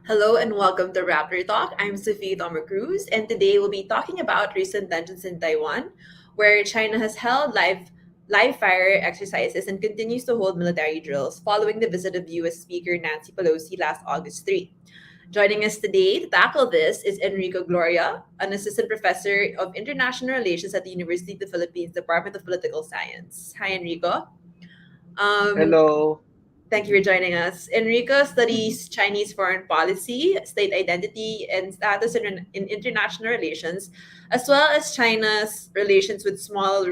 Hello and welcome to Rappler Talk. I'm Sophie Tomer Cruz, and today we'll be talking about recent tensions in Taiwan, where China has held live fire exercises and continues to hold military drills following the visit of U.S. Speaker Nancy Pelosi last August 3. Joining us today to tackle this is Enrico Gloria, an assistant professor of international relations at the University of the Philippines Department of Political Science. Hi, Enrico. Um, Hello. Thank you Mhm, for joining us. Enrico mhm, studies Chinese foreign policy, state identity, and status in international relations, as well as China's relations with small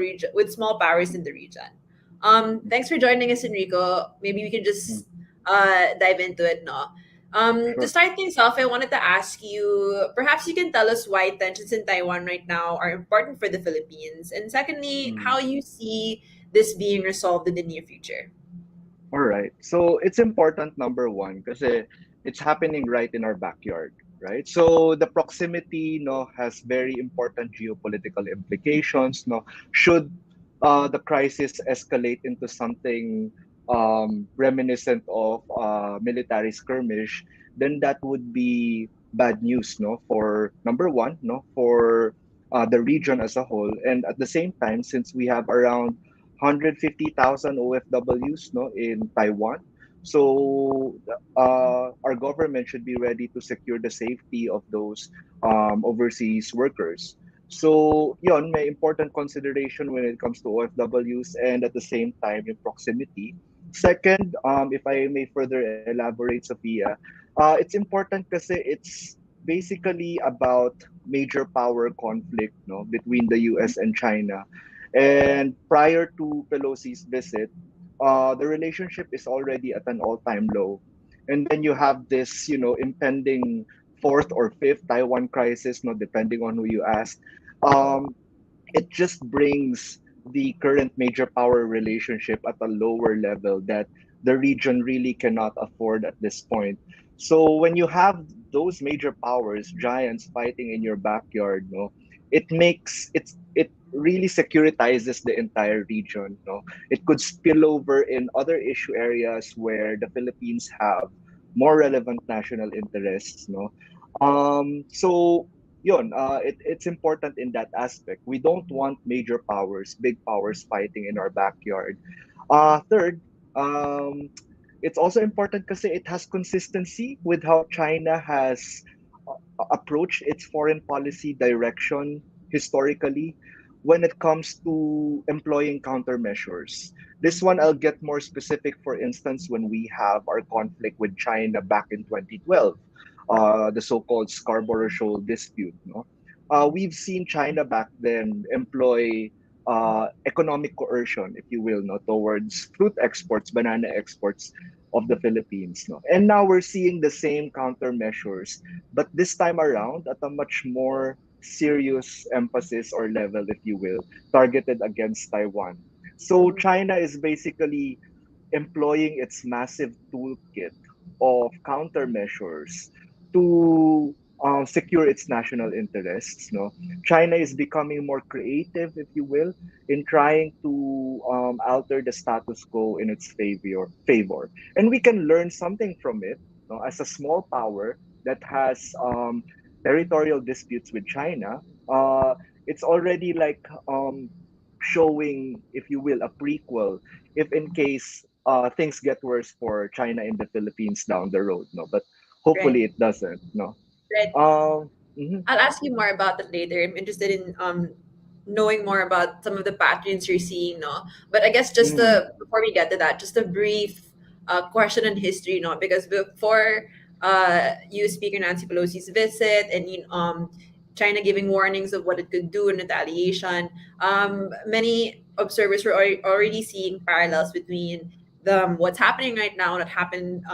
powers in the region. Thanks for joining us, Enrico. Maybe we can mhm. just dive into it now. To Sure. start things off, I wanted to ask you, perhaps you can tell us why tensions in Taiwan right now are important for the Philippines, and secondly, how Mm. you see this being resolved in the near future. All right. So it's important, number one, because it's happening right in our backyard, right? So the proximity, no, has very important geopolitical implications. No, should the crisis escalate into something reminiscent of military skirmish, then that would be bad news, no, for number one, no, for the region as a whole, and at the same time, since we have around 150,000 OFWs, no, in Taiwan. So our government should be ready to secure the safety of those overseas workers. So yun, may important consideration when it comes to OFWs and at the same time yung proximity. Second, if I may further elaborate, Sophia, it's important kasi it's basically about major power conflict, no, between the US and China. And prior to Pelosi's visit, the relationship is already at an all-time low. And then you have this, impending fourth or fifth Taiwan crisis, no, depending on who you ask. Um, it just brings the current major power relationship at a lower level that the region really cannot afford at this point. So when you have those major powers, giants fighting in your backyard, no, it really securitizes the entire region. No, it could spill over in other issue areas where the Philippines have more relevant national interests. No, so yun, it's important in that aspect. We don't want major powers, big powers fighting in our backyard. Third, um, it's also important because it has consistency with how China has approached its foreign policy direction historically when it comes to employing countermeasures. This one I'll get more specific, for instance, when we have our conflict with China back in 2012, the so-called Scarborough Shoal dispute. No, we've seen China back then employ economic coercion, if you will, no, towards fruit exports, banana exports of the Philippines. No, and now we're seeing the same countermeasures, but this time around at a much more serious emphasis or level, if you will, targeted against Taiwan. So China is basically employing its massive toolkit of countermeasures to secure its national interests. No, China is becoming more creative, if you will, in trying to alter the status quo in its favor, and we can learn something from it. No, as a small power that has territorial disputes with China, it's already like showing, if you will, a prequel if in case things get worse for China in the Philippines down the road. No, but Right. hopefully it doesn't. No. Right. Mhm, I'll ask you more about that later. I'm interested in knowing more about some of the patterns you're seeing, no? But I guess just mhm, before we get to that, just a brief question on history, no? Because before U.S. Speaker Nancy Pelosi's visit and China giving warnings of what it could do in retaliation, many observers were already seeing parallels between what's happening right now that happened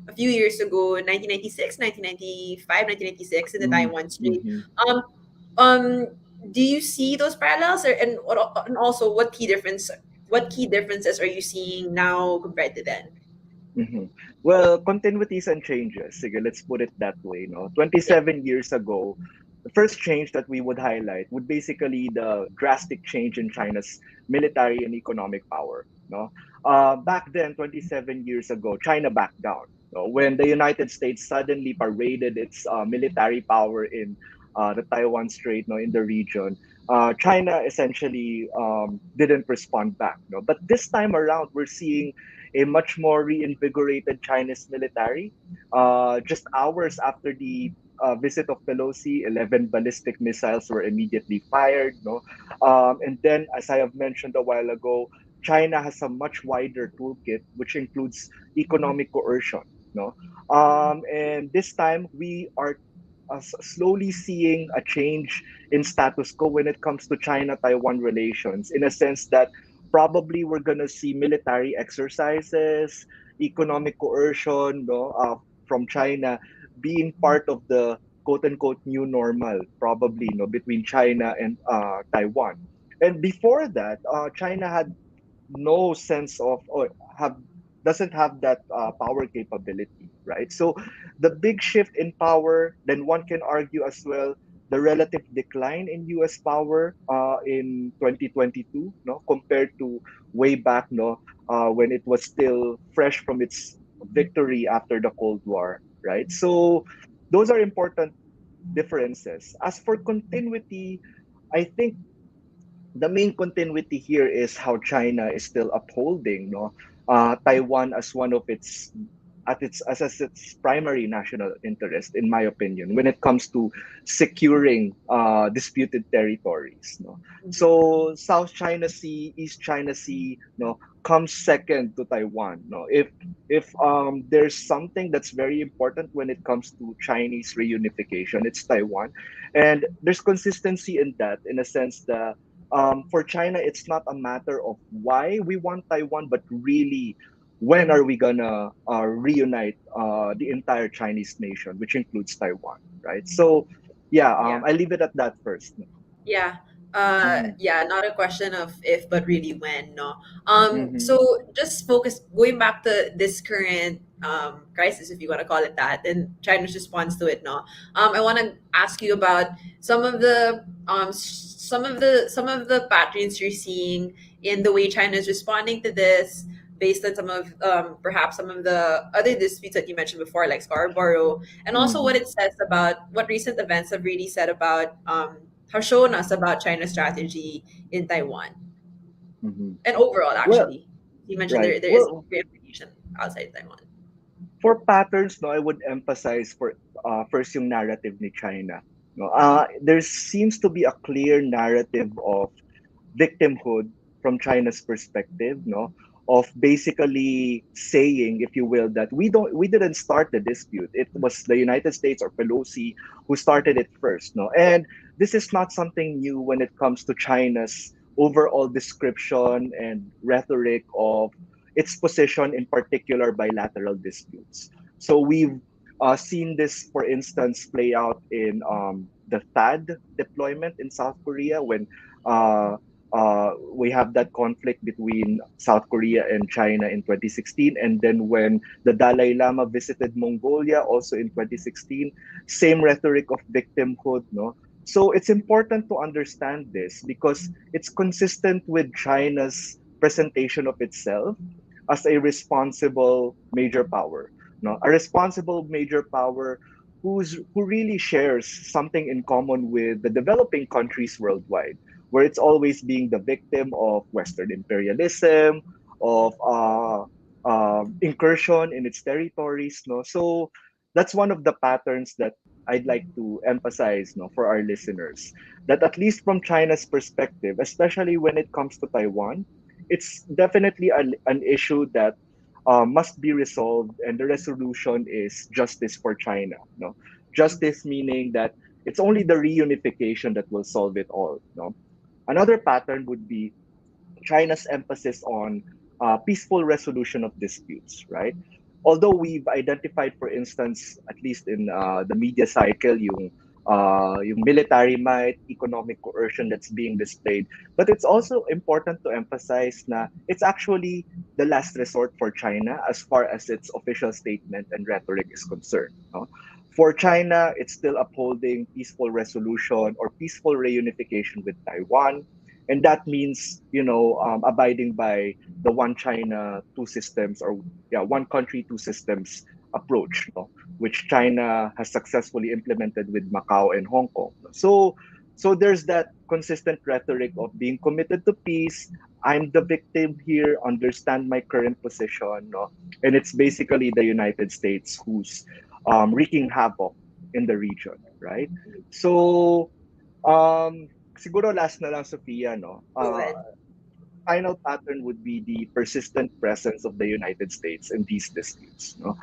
a few years ago, 1996, 1995, 1996 in the mhm, Taiwan Strait. mhm. Um, um, do you see those parallels, and also what key differences are you seeing now compared to then? Mhm. Well, continuities and changes. Sige, let's put it that way. No, Yeah, 27 years ago, the first change that we would highlight would basically the drastic change in China's military and economic power. No, back then, 27 years ago, China backed down. when the United States suddenly paraded its military power in the Taiwan Strait, in the region, China essentially didn't respond back. But this time around, we're seeing a much more reinvigorated Chinese military. Just hours after the visit of Pelosi, 11 ballistic missiles were immediately fired. No, and then, as I have mentioned a while ago, China has a much wider toolkit, which includes economic coercion. No, and this time we are slowly seeing a change in status quo when it comes to China-Taiwan relations, in a sense that probably we're gonna see military exercises, economic coercion, from China being part of the quote-unquote new normal, probably, between China and Taiwan. And before that, China had no sense of, or have doesn't have that power capability, right? So the big shift in power, then one can argue as well the relative decline in US power in 2022, no, compared to way back, when it was still fresh from its victory after the Cold War, right? So those are important differences. As for continuity, I think the main continuity here is how China is still upholding, Taiwan as one of its as its primary national interest, in my opinion, when it comes to securing disputed territories. No, so South China Sea, East China Sea, comes second to Taiwan. No, if there's something that's very important when it comes to Chinese reunification, it's Taiwan, and there's consistency in that, in a sense that for China, it's not a matter of why we want Taiwan, but really when are we gonna reunite the entire Chinese nation, which includes Taiwan, right? So, yeah, Yeah. I leave it at that first. Yeah. Mm-hmm. Yeah, not a question of if, but really when, no. Mm-hmm. So just focus going back to this current crisis, if you want to call it that, and China's response to it, no. I want to ask you about some of the patterns you're seeing in the way China is responding to this, based on some of perhaps some of the other disputes that you mentioned before, like Scarborough, and also what Mm-hmm. it says about what recent events have really said about have shown us about China's strategy in Taiwan Mm-hmm. and overall. Well, Actually, you mentioned right. there is Well, replication outside Taiwan. for patterns, no, I would emphasize for first yung narrative ni China. No, there seems to be a clear narrative of victimhood from China's perspective, of basically saying, if you will, that we didn't start the dispute. It was the United States or Pelosi who started it first, no. And this is not something new when it comes to China's overall description and rhetoric of its position in particular bilateral disputes. So we've seen this, for instance, play out in the THAAD deployment in South Korea when uh, we have that conflict between South Korea and China in 2016. And then when the Dalai Lama visited Mongolia also in 2016, same rhetoric of victimhood, no? So it's important to understand this because it's consistent with China's presentation of itself as a responsible major power. No, a responsible major power who really shares something in common with the developing countries worldwide, where it's always being the victim of Western imperialism, of incursion in its territories. No, so that's one of the patterns that I'd like to emphasize, no, for our listeners, that at least from China's perspective, especially when it comes to Taiwan, it's definitely an issue that must be resolved, and the resolution is justice for China. No, justice meaning that it's only the reunification that will solve it all. No, another pattern would be China's emphasis on peaceful resolution of disputes, right? Although we've identified, for instance, at least in the media cycle, yung military might, economic coercion that's being displayed, but it's also important to emphasize na it's actually the last resort for China as far as its official statement and rhetoric is concerned. No? For China, it's still upholding peaceful resolution or peaceful reunification with Taiwan, and that means abiding by the one China two systems, or yeah, one country two systems approach, no, which China has successfully implemented with Macau and Hong Kong. So there's that consistent rhetoric of being committed to peace. I'm the victim here. Understand my current position, no? And it's basically the United States who's wreaking havoc in the region, right? So siguro last na lang, Sophia, no? Go ahead. Final pattern would be the persistent presence of the United States in these disputes. No?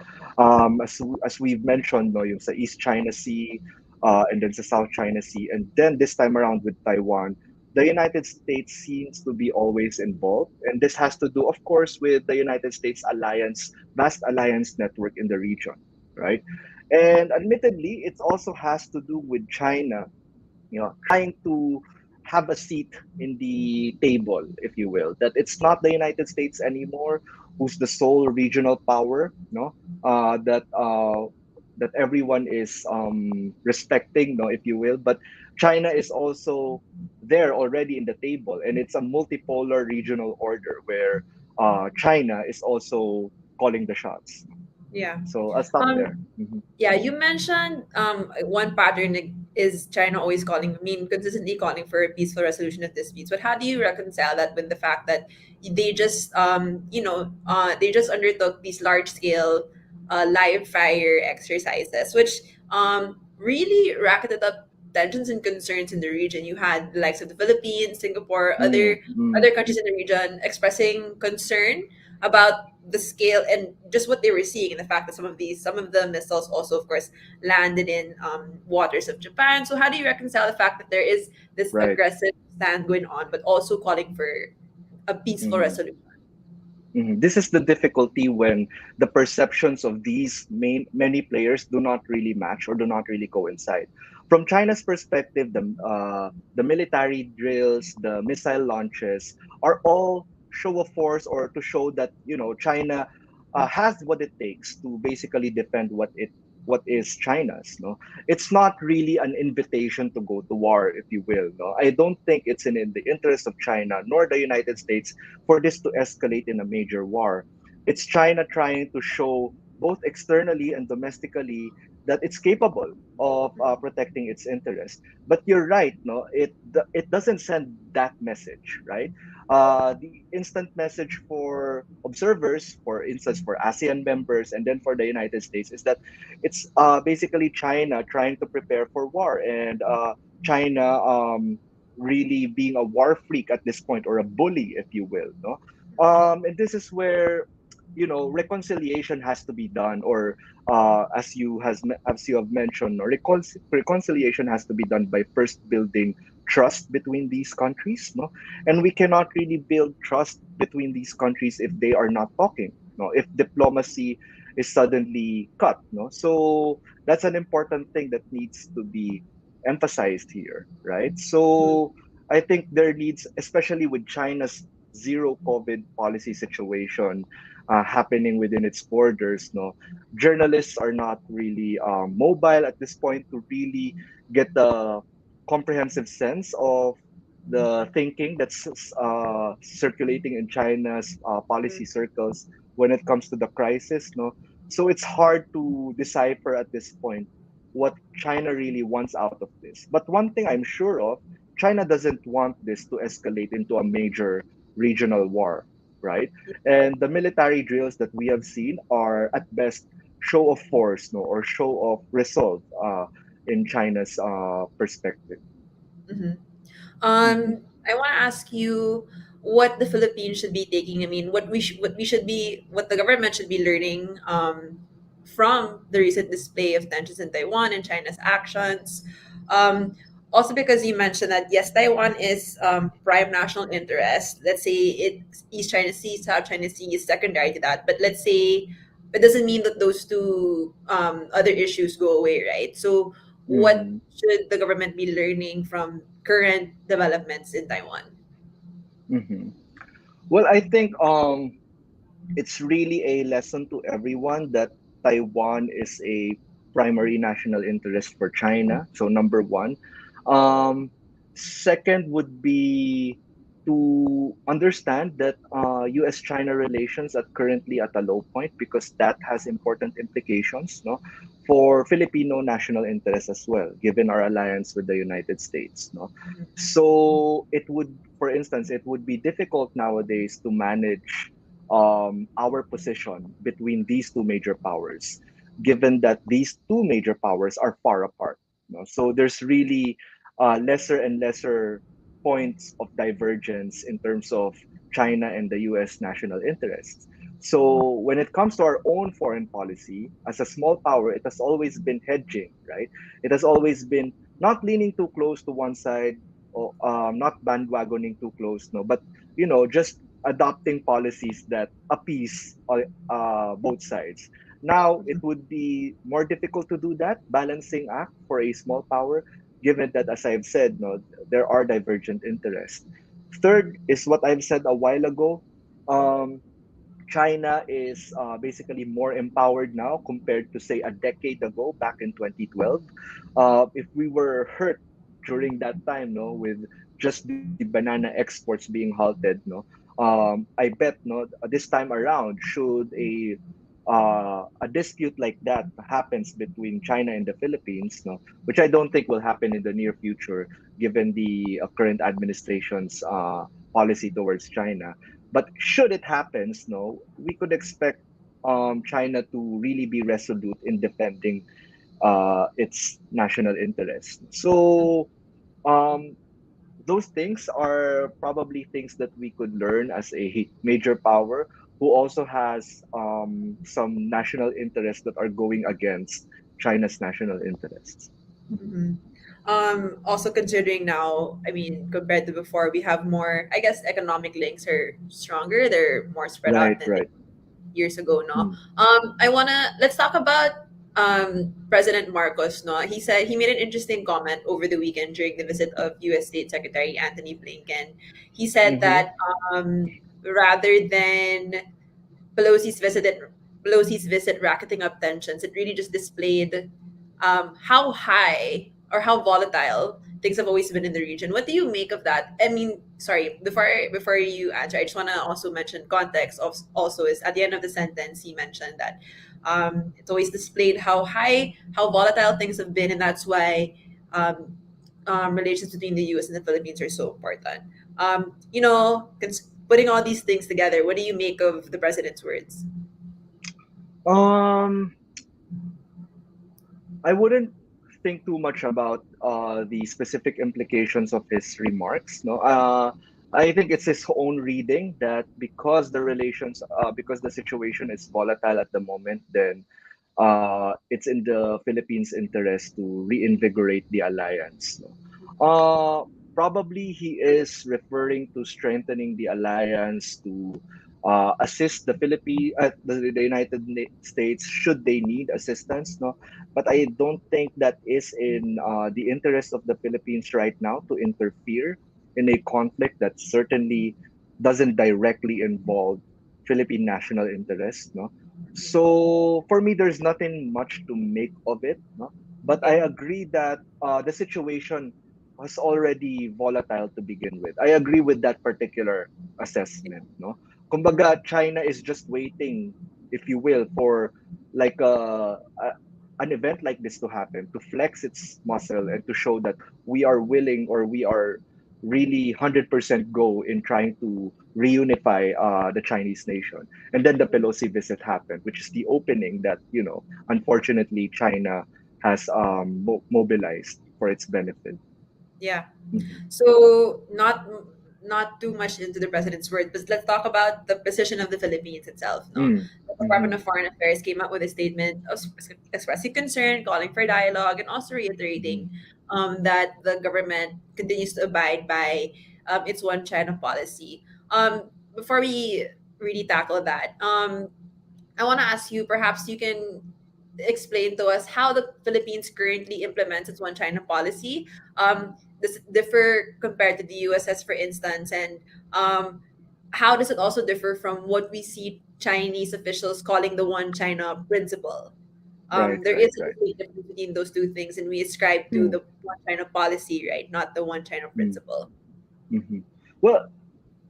As we've mentioned, no, yung sa East China Sea, and then sa South China Sea, and then this time around with Taiwan, the United States seems to be always involved, and this has to do, of course, with the United States vast alliance network in the region, right? And admittedly, it also has to do with China, trying to have a seat in the table, if you will. That it's not the United States anymore who's the sole regional power, no, that everyone is respecting, no, if you will. But China is also there already in the table, and it's a multipolar regional order where China is also calling the shots. Yeah. So I'll stop there. Um, Mm-hmm. yeah, you mentioned one pattern is China always consistently calling for a peaceful resolution of disputes. But how do you reconcile that with the fact that they just undertook these large scale live fire exercises, which really racketed up tensions and concerns in the region. You had the likes of the Philippines, Singapore, Mm-hmm. other countries in the region expressing concern about the scale and just what they were seeing, and the fact that some of the missiles also, of course, landed in waters of Japan. So how do you reconcile the fact that there is this Right. aggressive stand going on, but also calling for a peaceful Mm-hmm. resolution? Mhm. This is the difficulty when the perceptions of these many players do not really match or do not really coincide. From China's perspective, the military drills, the missile launches are all show of force, or to show that China has what it takes to basically defend what is China's. No, it's not really an invitation to go to war, if you will. No, I don't think it's in the interest of China nor the United States for this to escalate in a major war. It's China trying to show both externally and domestically that it's capable of protecting its interests. But you're right, no, it doesn't send that message, right? The instant message for observers, for instance, for ASEAN members, and then for the United States, is that it's basically China trying to prepare for war, and China really being a war freak at this point, or a bully, if you will. No, and this is where reconciliation has to be done, or as you have mentioned, or reconciliation has to be done by first building trust between these countries. No, and we cannot really build trust between these countries if they are not talking. No, if diplomacy is suddenly cut. No, so that's an important thing that needs to be emphasized here, right? So I think there needs, especially with China's zero COVID policy situation happening within its borders, no, journalists are not really mobile at this point to really get the comprehensive sense of the thinking that's circulating in China's policy circles when it comes to the crisis, no. So it's hard to decipher at this point what China really wants out of this. But one thing I'm sure of, China doesn't want this to escalate into a major regional war, right? And the military drills that we have seen are at best show of force, no, or show of resolve in China's perspective. Mm-hmm. Mm-hmm. I want to ask you what the Philippines should be taking. I mean, what the government should be learning from the recent display of tensions in Taiwan and China's actions. Um, Also, because you mentioned that yes, Taiwan is prime national interest. Let's say East China Sea, South China Sea is secondary to that. But let's say it doesn't mean that those two other issues go away, right? So, what Mm-hmm. should the government be learning from current developments in Taiwan? Mm-hmm. Well, I think it's really a lesson to everyone that Taiwan is a primary national interest for China. So number one. Um, Second would be to understand that U.S.-China relations are currently at a low point because that has important implications, no, for Filipino national interests as well, given our alliance with the United States, no. So it would, for instance, it would be difficult nowadays to manage our position between these two major powers, given that these two major powers are far apart. No? So there's really lesser and lesser points of divergence in terms of China and the US national interests. So when it comes to our own foreign policy, as a small power, it has always been hedging, right? It has always been not leaning too close to one side or not bandwagoning too close, no, but just adopting policies that appease both sides. Now, it would be more difficult to do that balancing act for a small power, given that, as I've said, no, there are divergent interests. Third is what I've said a while ago. Um, China is basically more empowered now compared to, say, a decade ago, back in 2012. If we were hurt during that time, no, with just the banana exports being halted, no, I bet, no, this time around, should a dispute like that happens between China and the Philippines, no, which I don't think will happen in the near future, given the current administration's policy towards China. But should it happens, no, we could expect China to really be resolute in defending its national interest. So um, those things are probably things that we could learn as a major power who also has some national interests that are going against China's national interests. Mhm. Also considering now, I mean, compared to before, we have more, I guess, economic links are stronger. They're more spread out Right, than right. years ago, no? Mm. Let's talk about President Marcos, no? He said he made an interesting comment over the weekend during the visit of US State Secretary Anthony Blinken. He said Mm-hmm. that rather than Pelosi's visit Pelosi's visit racketing up tensions, it really just displayed how high or how volatile things have always been in the region. What do you make of that? I mean, sorry, before you answer, I just want to also mention context of also is at the end of the sentence he mentioned that it's always displayed how volatile things have been, and that's why um, relations between the U.S. and the Philippines are so important. Putting all these things together, what do you make of the president's words? Um, I wouldn't think too much about the specific implications of his remarks. No, I think it's his own reading that because the situation is volatile at the moment, then it's in the Philippines' interest to reinvigorate the alliance. No? Probably he is referring to strengthening the alliance to assist the United States should they need assistance. No, but I don't think that is in the interest of the Philippines right now to interfere in a conflict that certainly doesn't directly involve Philippine national interest. No, so for me, there's nothing much to make of it. No, but Yeah. I agree that the situation was already volatile to begin with. I agree with that particular assessment. No, kumbaga China is just waiting, if you will, for like an event like this to happen, to flex its muscle and to show that we are willing or we are really 100% go in trying to reunify the Chinese nation. And then the Pelosi visit happened, which is the opening that, unfortunately, China has mobilized for its benefit. Yeah. Mhm. So not too much into the president's word, but let's talk about the position of the Philippines itself. No, Mm. the Department Mhm. of Foreign Affairs came out with a statement expressing concern, calling for dialogue, and also reiterating that the government continues to abide by its one China policy. Before we really tackle that, I want to ask you, perhaps you can explain to us how the Philippines currently implements its one China policy. Does it differ compared to the USS, for instance? And how does it also differ from what we see Chinese officials calling the one China principle? Right, There right, is a right. distinct difference between those two things, and we ascribe to Mm. the one China policy, right? Not the one China Mm. principle. Mhm. Well,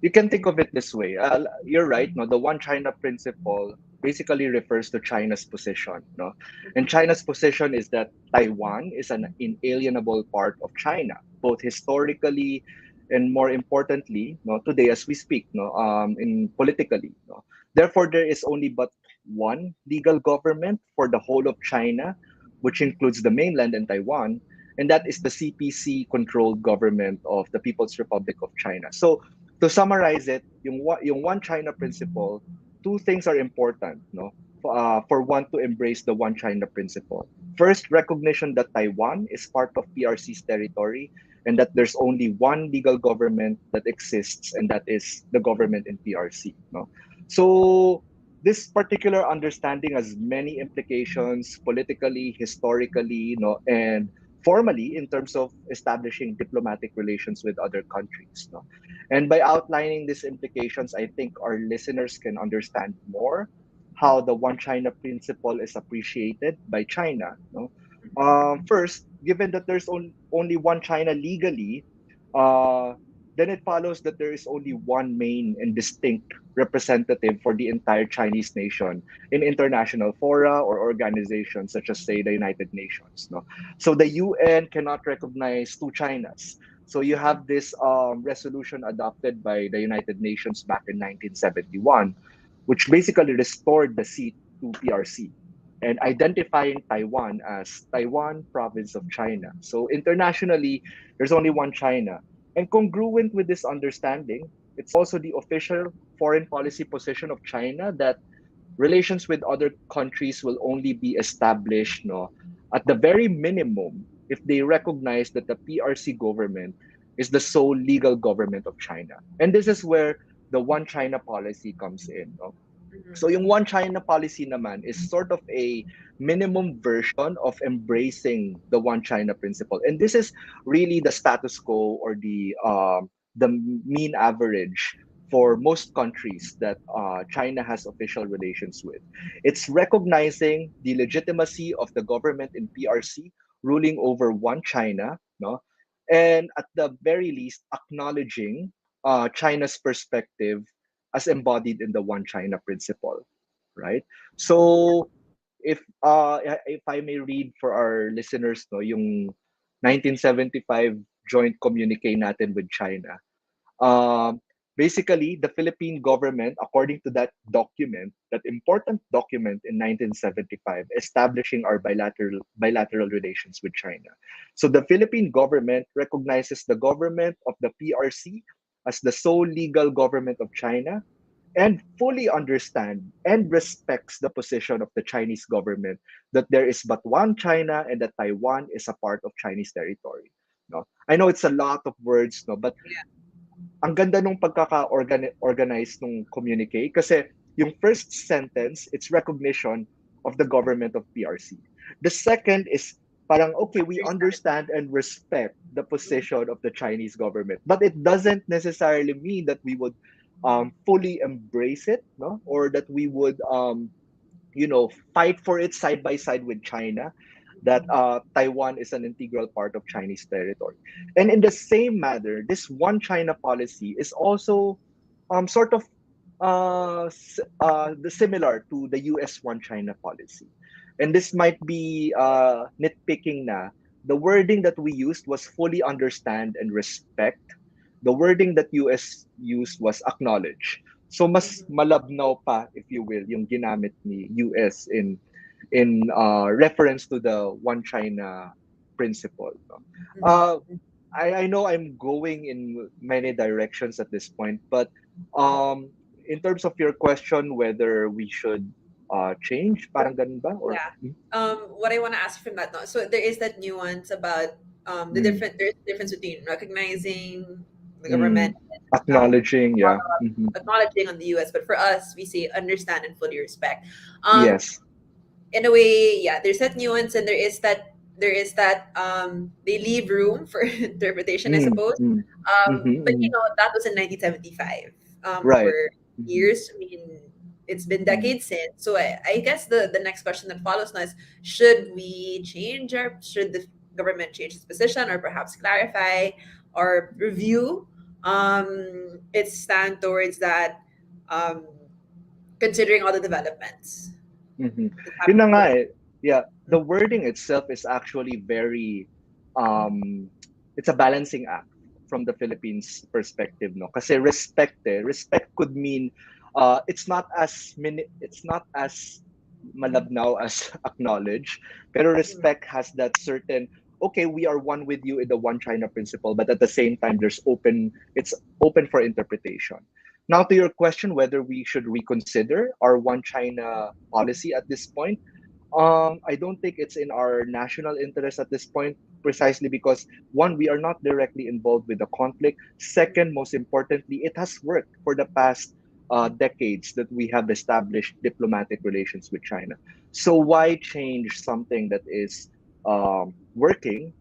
You can think of it this way. You're right. No, the One China principle basically refers to China's position. No, and China's position is that Taiwan is an inalienable part of China, both historically and more importantly, no, today as we speak, no, in politically. No, therefore there is only but one legal government for the whole of China, which includes the mainland and Taiwan, and that is the CPC-controlled government of the People's Republic of China. So to summarize it, yung One China principle, two things are important, no? For one to embrace the One China principle. First, recognition that Taiwan is part of PRC's territory and that there's only one legal government that exists, and that is the government in PRC. No? So this particular understanding has many implications politically, historically, no, and formally in terms of establishing diplomatic relations with other countries. No? And by outlining these implications, I think our listeners can understand more how the One China principle is appreciated by China. No? First, given that there's only one China legally, uh, then it follows that there is only one main and distinct representative for the entire Chinese nation in international fora or organizations such as, say, the United Nations. No? So the UN cannot recognize two Chinas. So you have this resolution adopted by the United Nations back in 1971, which basically restored the seat to PRC and identifying Taiwan as Taiwan province of China. So internationally, there's only one China. And congruent with this understanding, it's also the official foreign policy position of China that relations with other countries will only be established, no, at the very minimum if they recognize that the PRC government is the sole legal government of China. And this is where the One China policy comes in. No? So yung One China policy naman is sort of a minimum version of embracing the One China principle. And this is really the status quo or the mean average for most countries that China has official relations with. It's recognizing the legitimacy of the government in PRC ruling over one China, no? And at the very least, acknowledging China's perspective as embodied in the One China principle, right? So if I may read for our listeners, no, yung 1975 joint communique natin with China. Um, Basically, the Philippine government, according to that document, that important document in 1975, establishing our bilateral relations with China. So the Philippine government recognizes the government of the PRC as the sole legal government of China and fully understand and respects the position of the Chinese government that there is but one China and that Taiwan is a part of Chinese territory. No, I know it's a lot of words, no, but ang ganda nung pagkaka-organize nung communique kasi yung first sentence, it's recognition of the government of PRC. The second is parang, okay, we understand and respect the position of the Chinese government. But it doesn't necessarily mean that we would fully embrace it, no? Or that we would fight for it side by side with China, that Taiwan is an integral part of Chinese territory. And in the same manner, this one China policy is also sort of similar to the US one China policy. And this might be nitpicking na. The wording that we used was fully understand and respect. The wording that US used was acknowledge. So mas malabnaw pa, if you will, yung ginamit ni US in reference to the one China principle. No? Uh, I know I'm going in many directions at this point, but um, in terms of your question, whether we should change, parang ganun ba? Or Yeah. What I want to ask from that, no, so there is that nuance about mm, there's a difference between recognizing the government mm, and acknowledging, yeah, acknowledging on the US, but for us, we say understand and fully respect. Um, yes, in a way, yeah, there's that nuance, and there is that they leave room for interpretation, I suppose. mm, But mm-hmm. that was in 1975. Right, For mm-hmm. years, I mean, it's been Mm-hmm. decades since. So I guess the next question that follows now is: should the government change its position, or perhaps clarify or review its stand towards that, um, considering all the developments Mhm. that's Yun na happening nga for. eh. Yeah, the wording itself is actually very um it's a balancing act from the Philippines perspective, no? Kasi respect eh. Respect could mean it's not as malabnaw as acknowledge, pero Mhm. respect has that certain okay, we are one with you in the one China principle, but at the same time it's open for interpretation. Now, to your question, whether we should reconsider our one China policy at this point, I don't think it's in our national interest at this point, precisely because one, we are not directly involved with the conflict. Second, most importantly, it has worked for the past decades that we have established diplomatic relations with China. So why change something that is working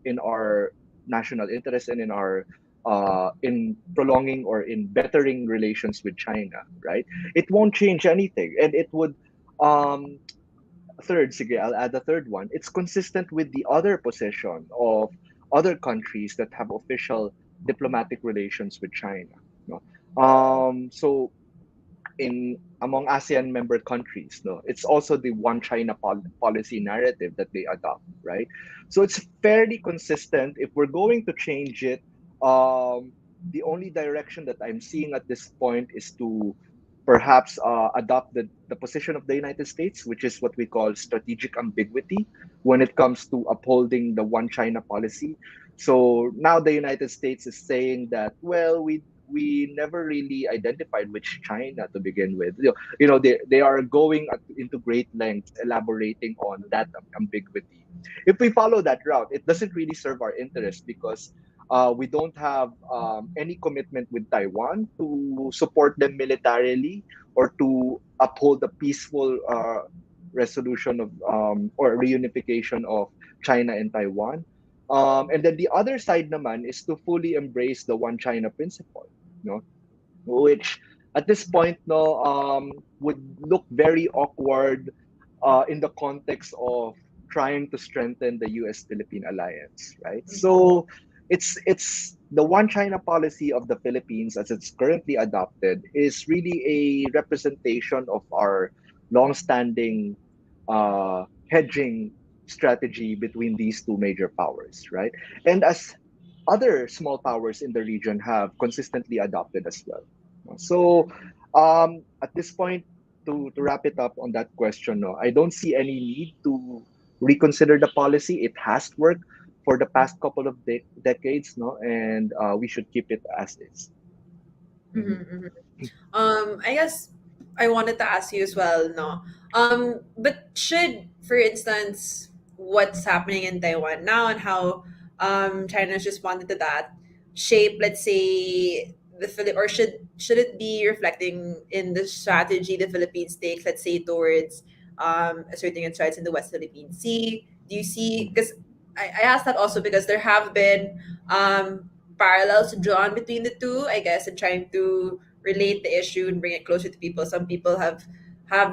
in our national interest and in prolonging or in bettering relations with China, right? It won't change anything, and it would um third, sige, I'll add a third one. It's consistent with the other position of other countries that have official diplomatic relations with China. No? So in among ASEAN member countries, no, it's also the one China policy narrative that they adopt, right? So it's fairly consistent. If we're going to change it, the only direction that I'm seeing at this point is to perhaps adopt the position of the United States, which is what we call strategic ambiguity when it comes to upholding the one China policy. So now the United States is saying that, well, we never really identified which China to begin with. They are going into great lengths elaborating on that ambiguity. If we follow that route, it doesn't really serve our interest because we don't have any commitment with Taiwan to support them militarily or to uphold the peaceful resolution of or reunification of China and Taiwan. And then the other side naman is to fully embrace the one China principle, no? Which at this point no would look very awkward in the context of trying to strengthen the US Philippine alliance, right? So it's the one China policy of the Philippines as it's currently adopted is really a representation of our long-standing hedging strategy between these two major powers, right? And as other small powers in the region have consistently adopted as well. So, at this point, to wrap it up on that question, no, I don't see any need to reconsider the policy. It has worked for the past couple of decades, no, and we should keep it as is. Mhm. Mhm, mhm. I guess I wanted to ask you as well, no. But should, for instance, what's happening in Taiwan now and how China's responded to that shape, let's say, or should it be reflecting in the strategy the Philippines takes, let's say, towards asserting its rights in the West Philippine Sea? Do you see? Mhm. Because I asked that also because there have been parallels drawn between the two, I guess, in trying to relate the issue and bring it closer to people. Some people have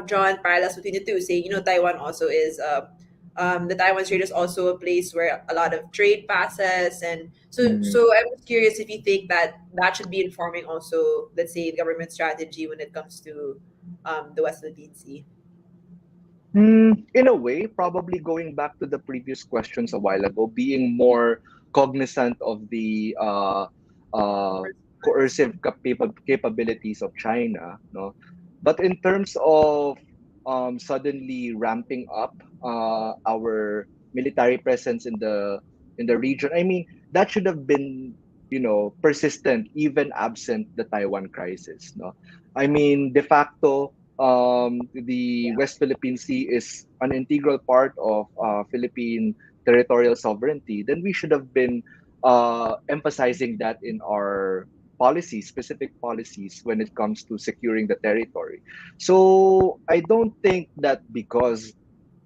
drawn parallels between the two, saying, Taiwan also is the Taiwan Strait is also a place where a lot of trade passes, and Mhm. so I'm just curious if you think that that should be informing also, let's say, government strategy when it comes to the West Philippine Sea. In a way, probably going back to the previous questions a while ago, being more cognizant of the Response. coercive capabilities of China, no. But in terms of suddenly ramping up our military presence in the region, I mean that should have been persistent even absent the Taiwan crisis, no. I mean de facto the Yeah. West Philippine Sea is an integral part of Philippine territorial sovereignty, then we should have been emphasizing that in our policies, specific policies when it comes to securing the territory. So I don't think that because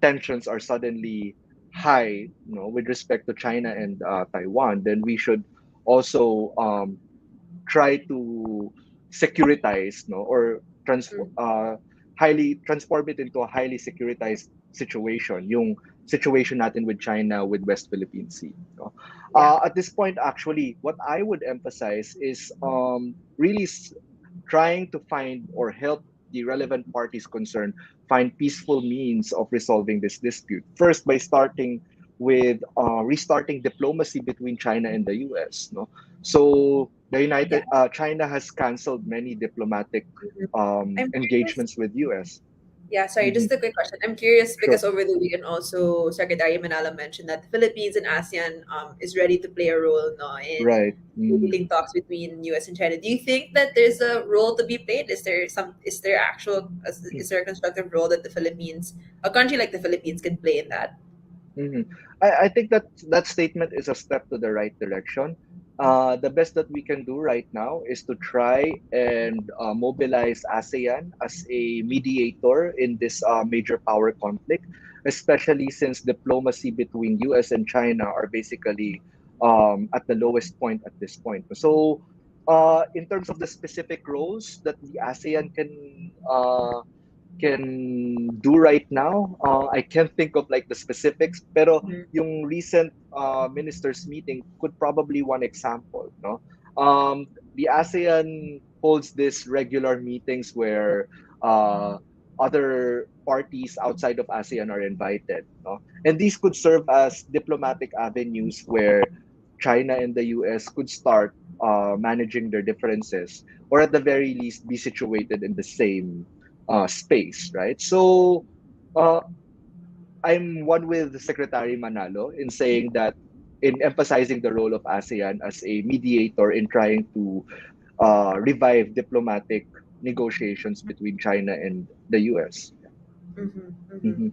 tensions are suddenly high, with respect to China and Taiwan, then we should also try to securitize, no, or transform. highly transform it into a highly securitized situation, yung situation natin with China with West Philippine Sea. No? Yeah. At this point, actually, what I would emphasize is really trying to find or help the relevant parties concerned find peaceful means of resolving this dispute. First, by starting with restarting diplomacy between China and the U.S. No, so the Yeah. United China has canceled many diplomatic Mhm. I'm curious. engagements with U.S. Yeah, sorry, Hmm. just a quick question. I'm curious Sure. because over the weekend also Secretary Manala mentioned that the Philippines and ASEAN is ready to play a role no, in Right. Mm. mediating talks between US and China. Do you think that there's a role to be played? Is there a constructive role that the Philippines, a country like the Philippines, can play in that? Hmm. I think that that statement is a step to the right direction. The best that we can do right now is to try and mobilize ASEAN as a mediator in this major power conflict, especially since diplomacy between US and China are basically at the lowest point at this point. So, in terms of the specific roles that the ASEAN can do right now. I can't think of like the specifics, pero Mhm. yung recent ministers meeting could probably one example. No, the ASEAN holds this regular meetings where other parties outside of ASEAN are invited. No, and these could serve as diplomatic avenues where China and the US could start managing their differences, or at the very least be situated in the same space, right? So uh, I'm one with Secretary Manalo in saying that in emphasizing the role of ASEAN as a mediator in trying to revive diplomatic negotiations between China and the US. Mm-hmm, mm-hmm. Mm-hmm.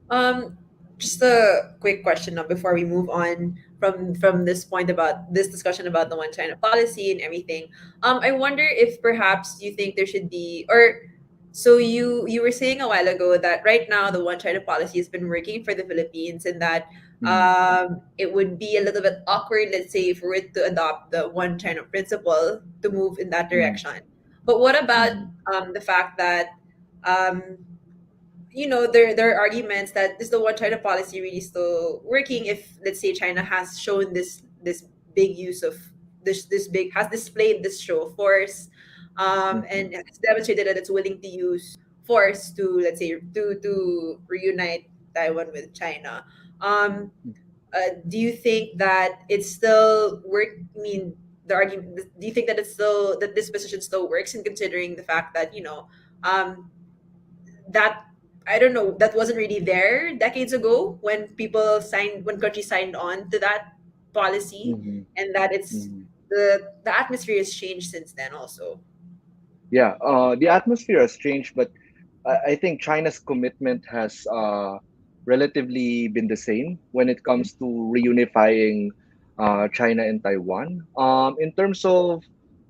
Um, just a quick question now before we move on from this point about this discussion about the one China policy and everything. I wonder if perhaps you think there should be or so you were saying a while ago that right now the one China policy has been working for the Philippines and that Mm-hmm. it would be a little bit awkward, let's say, for it to adopt the one China principle to move in that direction. But what about Mm-hmm. the fact that um, there are arguments that is the one China policy really still working if let's say China has shown this big use of this big has displayed this show of force Mm-hmm. and has demonstrated that it's willing to use force to let's say to reunite Taiwan with China. Um, do you think that it's still work? I mean, the argument. Do you think that it's still that this position still works in considering the fact that um, that I don't know that wasn't really there decades ago when countries signed on to that policy, Mm-hmm. and that it's Mm-hmm. the atmosphere has changed since then also. Yeah, the atmosphere has changed, but I think China's commitment has relatively been the same when it comes to reunifying China and Taiwan. In terms of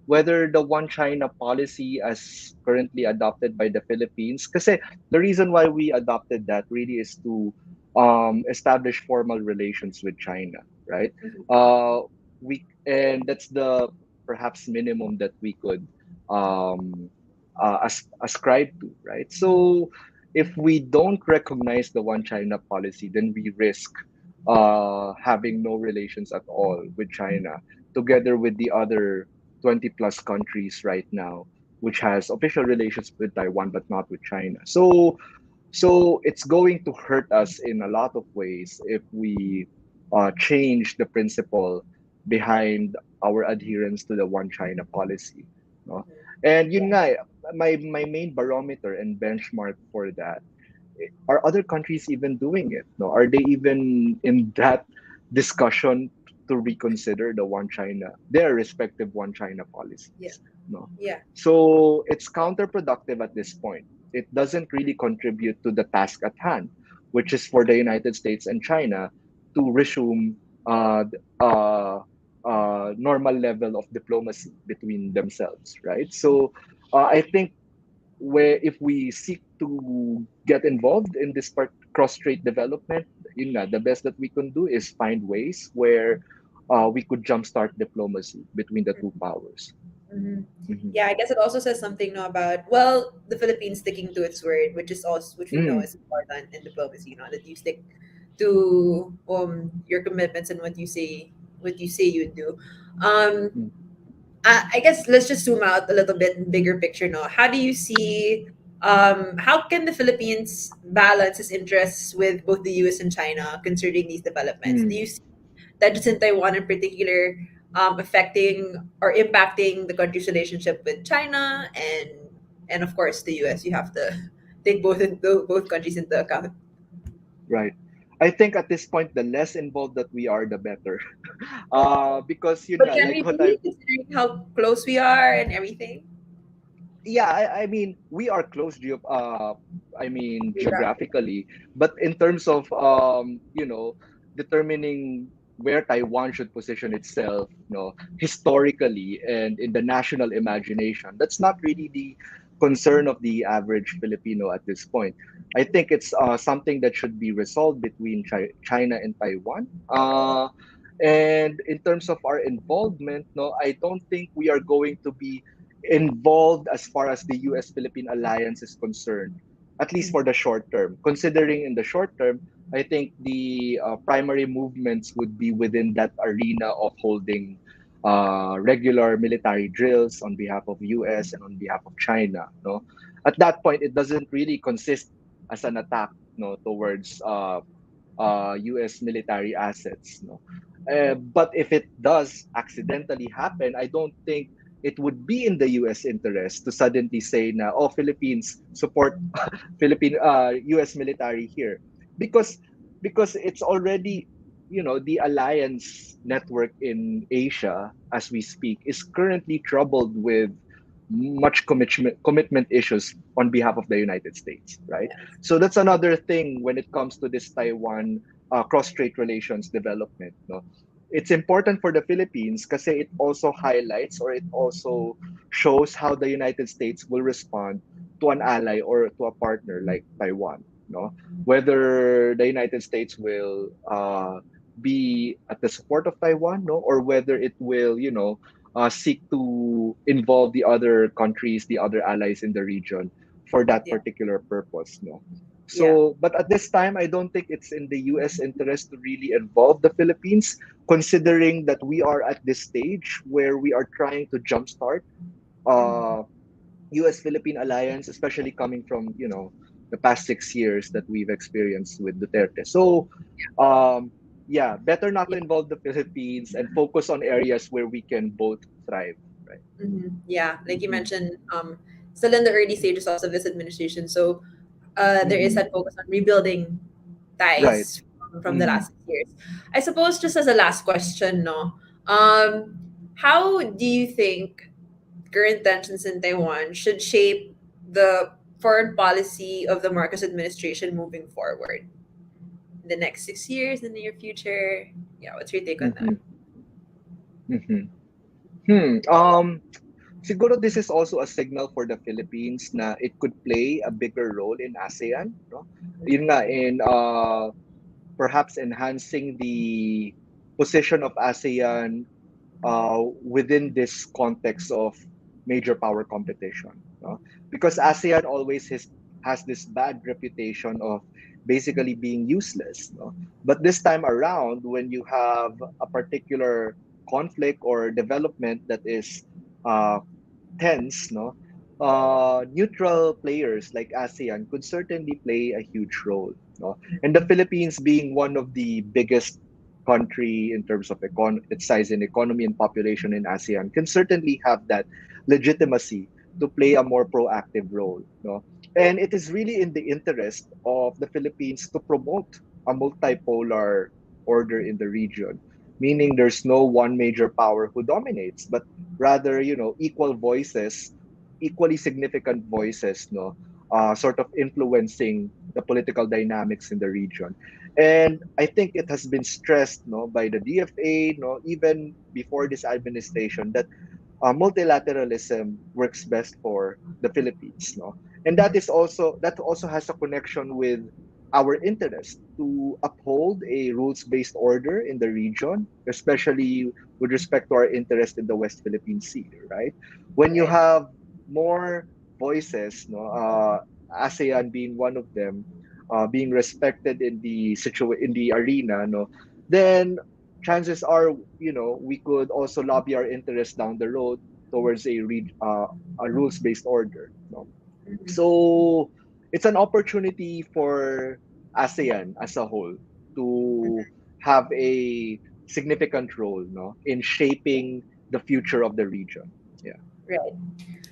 whether the one China policy as currently adopted by the Philippines, because the reason why we adopted that really is to establish formal relations with China, right? Mhm. And that's the perhaps minimum that we could um, ascribe to, right? So if we don't recognize the one China policy, then we risk having no relations at all with China, together with the other 20 plus countries right now, which has official relations with Taiwan but not with China. So it's going to hurt us in a lot of ways if we change the principle behind our adherence to the one China policy. No? And yun Yeah. nga, my main barometer and benchmark for that, are other countries even doing it? No, are they even in that discussion to reconsider the one China, their respective one China Yeah. policies? No, Yeah. so it's counterproductive at this point. It doesn't really contribute to the task at hand, which is for the United States and China to resume normal level of diplomacy between themselves, right? So I think where if we seek to get involved in this cross-strait development, yun nga, the best that we can do is find ways where we could jumpstart diplomacy between the two powers. Mhm. Mhm. Yeah, I guess it also says something no, about, well, the Philippines sticking to its word, which is also, which we know Mm, is important in diplomacy. That you stick to your commitments and what you say you do. Um, mm, I guess let's just zoom out a little bit, bigger picture. No, how do you see? How can the Philippines balance its interests with both the U.S. and China concerning these developments? Do mm. you see that just in Taiwan in particular, affecting or impacting the country's relationship with China and of course the US? You have to take both countries into account. Right. I think at this point, the less involved that we are, the better. Because yun But nga, can like we what be, I considering how close we are and everything? yeah, I mean, we are close I mean Geographically. geographically, but in terms of determining where Taiwan should position itself, historically and in the national imagination, that's not really the concern of the average Filipino at this point. I think it's something that should be resolved between China and Taiwan. And in terms of our involvement, no, I don't think we are going to be involved as far as the US Philippine alliance is concerned, at least for the short term. Considering in the short term, I think the primary movements would be within that arena of holding regular military drills on behalf of US and on behalf of China. No, at that point, it doesn't really consist as an attack, towards US military assets. No? But if it does accidentally happen, I don't think it would be in the US interest to suddenly say na, oh, Philippines support Philippine US military here. Because it's already, the alliance network in Asia as we speak is currently troubled with much commitment issues on behalf of the United States, right? So that's another thing when it comes to this Taiwan cross-strait relations development. No? It's important for the Philippines because it also highlights or it also shows how the United States will respond to an ally or to a partner like Taiwan. No, whether the United States will be at the support of Taiwan, no, or whether it will, seek to involve the other countries, the other allies in the region for that Yeah. particular purpose, no. Yeah. So, but at this time, I don't think it's in the U.S. interest to really involve the Philippines, considering that we are at this stage where we are trying to jumpstart Mhm. uh, U.S. Philippine alliance, especially coming from the past 6 years that we've experienced with Duterte. So, um, yeah, better not to Yeah. involve the Philippines and focus on areas where we can both thrive. Right. Yeah. Like you Mm-hmm. mentioned, still in the early stages also of this administration. So there is Mm-hmm. that focus on rebuilding Right. ties from the Mm-hmm. last 6 years. I suppose just as a last question, no, um, how do you think current tensions in Taiwan should shape the foreign policy of the Marcos administration moving forward in the next 6 years, in the near future? Yeah, what's your take on that? Mm-hmm. Mm-hmm. Siguro this is also a signal for the Philippines na it could play a bigger role in ASEAN, no? Yun nga, in perhaps enhancing the position of ASEAN within this context of major power competition. No? Because ASEAN always has this bad reputation of basically being useless. No? But this time around, when you have a particular conflict or development that is uh, tense, no, neutral players like ASEAN could certainly play a huge role. No, and the Philippines being one of the biggest country in terms of its size and economy and population in ASEAN can certainly have that legitimacy to play a more proactive role. No, and it is really in the interest of the Philippines to promote a multipolar order in the region, meaning there's no one major power who dominates, but rather equal voices, equally significant voices, no, sort of influencing the political dynamics in the region. And I think it has been stressed, no, by the DFA, no, even before this administration, that multilateralism works best for the Philippines, no, and that also has a connection with our interest to uphold a rules-based order in the region, especially with respect to our interest in the West Philippine Sea, right? When you Right. have more voices, no, ASEAN being one of them, being respected in the in the arena, no, then chances are, we could also lobby our interest down the road towards a rules-based order, no. Mhm. So it's an opportunity for ASEAN as a whole to have a significant role, no, in shaping the future of the region. Yeah. Right.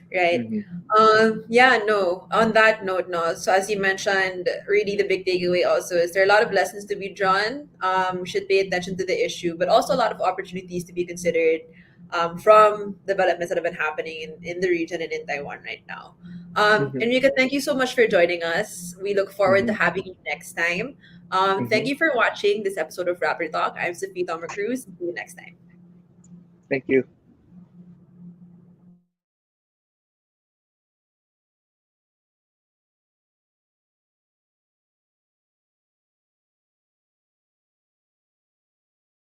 Right. Mm-hmm. Yeah, no. On that note, no. So as you mentioned, really the big takeaway also is there are a lot of lessons to be drawn. We should pay attention to the issue, but also a lot of opportunities to be considered from developments that have been happening in the region and in Taiwan right now. Mm-hmm. Enrica, thank you so much for joining us. We look forward to Mm-hmm. having you next time. Thank Mm-hmm. you for watching this episode of Rapper Talk. I'm Sophie Thomas Cruz. See you next time. Thank you.